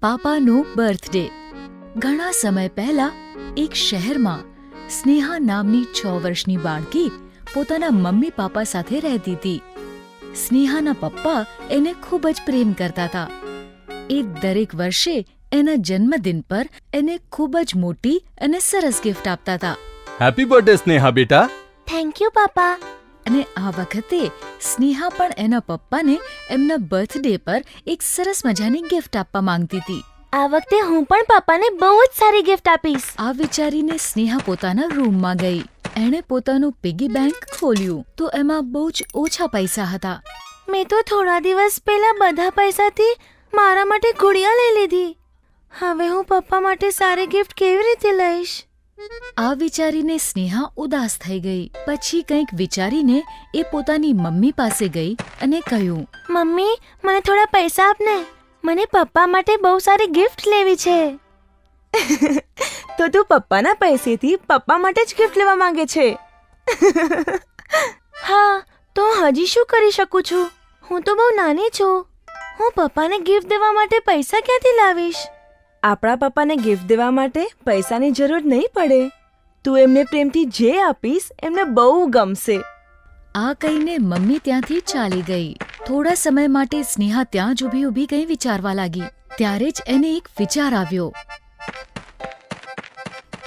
પાપાનો birthday. ઘણા સમય પહેલા એક શહેરમાં સ્નેહા નામની 6 વર્ષની બાળકી પોતાના મમ્મી પાપા સાથે રહેતી હતી. સ્નેહાના પપ્પા એને ખૂબ જ પ્રેમ કરતા હતા. એ દરેક વર્ષે એના જન્મદિન પર એને ખૂબ જ મોટી અને સરસ ગિફ્ટ આપતા હતા. હેપી બર્થડે સ્નેહા બેટા. થેન્ક યુ પાપા. અને આ વખતે સ્નેહા પણ એના પપ્પાને એમના બર્થડે પર એક સરસ મજાની ગિફ્ટ આપવા માંગતી હતી. આ વખતે હું પણ પાપાને બહુ જ સારી ગિફ્ટ આપીશ. આ વિચારીને સ્નેહા પોતાના રૂમમાં ગઈ. એણે પોતાનું પિગી બેંક ખોલ્યું તો એમાં બહુ જ ઓછા પૈસા હતા. મેં તો થોડા દિવસ પહેલા બધા પૈસાથી મારા માટે ગુડિયા લઈ લીધી. હવે હું પપ્પા માટે સારી ગિફ્ટ કેવી રીતે લઈશ? આ વિચારીને સ્નેહા ઉદાસ થઈ ગઈ. પછી કંઈક વિચારીને એ પોતાની મમ્મી પાસે ગઈ અને કહ્યું, મમ્મી, મને થોડા પૈસા આપને. મને પપ્પા માટે બહુ સારી ગિફ્ટ લેવી છે. તો તું પપ્પાના પૈસેથી પપ્પા માટે જ ગિફ્ટ લેવા માંગે છે? હા, તો હજી શું કરી શકું છું? હું તો બહુ નાની છું. હું પપ્પાને ગિફ્ટ દેવા માટે પૈસા ક્યાંથી લાવીશ? આપણા પપ્પાને ગિફ્ટ દેવા માટે પૈસાની જરૂર નહીં પડે. તું એમને પ્રેમથી જે આપીશ એમને બહુ ગમશે. આ કહીને મમ્મી ત્યાંથી ચાલી ગઈ. થોડા સમય માટે સ્નેહા ત્યાં જ ઊભી કંઈ વિચારવા લાગી. ત્યારે જ એને એક વિચાર આવ્યો.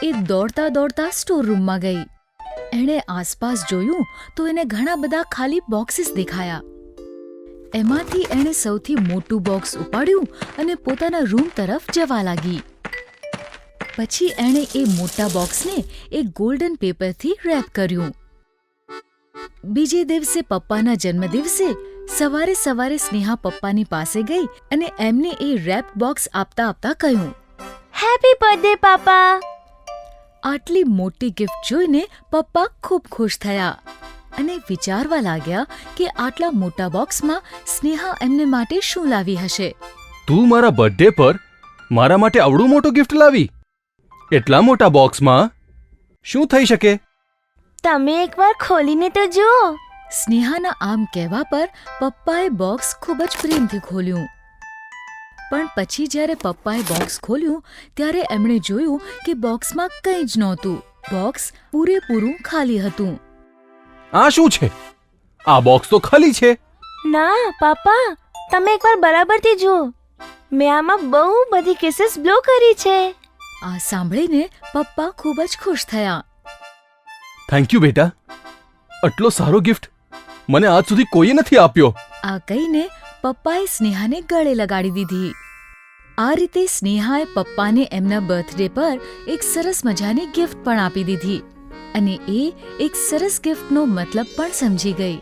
એ દોડતા દોડતા સ્ટોર રૂમમાં ગઈ. એણે આસપાસ જોયું તો એને ઘણા બધા ખાલી બોક્સીસ દેખાયા. એમાંથી એણે સૌથી મોટું બોક્સ ઉપાડ્યું અને પોતાના રૂમ તરફ જવા લાગી. પછી એણે એ મોટા બોક્સને એક ગોલ્ડન પેપરથી રેપ કર્યું. બીજે દિવસે પપ્પાના જન્મદિવસે સવારે સવારે સ્નેહા પપ્પાની પાસે ગઈ અને એમને એ રેપ બોક્સ આપતા આપતા કહ્યું, હેપી બર્થડે પાપા. આટલી મોટી ગિફ્ટ જોઈને પપ્પા ખૂબ ખુશ થયા અને વિચારવા લાગ્યા કે આટલા મોટા બોક્સમાં સ્નેહા એમને માટે શું લાવી હશે. તું મારા બર્થડે પર મારા માટે આવડું મોટું ગિફ્ટ લાવી? એટલા મોટા બોક્સમાં શું થઈ શકે? તમે એકવાર ખોલીને તો જુઓ. સ્નેહાના આમ કહેવા પર પપ્પાએ બોક્સ ખૂબ જ પ્રેમથી ખોલ્યું. પણ પછી જ્યારે પપ્પાએ બોક્સ ખોલ્યું ત્યારે એમણે જોયું કે બોક્સમાં કંઈ જ નહોતું. બોક્સ પૂરેપૂરું ખાલી હતું. આ શું છે? આ બોક્સ તો ખાલી છે. ના પાપા, તમે એકવાર બરાબરથી જુઓ. મેં આમાં બહુ બધી કિસીસ બ્લો કરી છે. આ સાંભળીને પપ્પા ખૂબ જ ખુશ થયા. થેન્ક યુ બેટા. આટલો સારો ગિફ્ટ મને આજ સુધી કોઈએ નથી આપ્યો. આ કહીને પપ્પાએ સ્નેહાને ગળે લગાડી દીધી. આ રીતે સ્નેહાએ પપ્પાને એમના બર્થડે પર એક સરસ મજાની ગિફ્ટ પણ આપી દીધી અને એ એક સરસ ગિફ્ટનો મતલબ પણ સમજી ગઈ.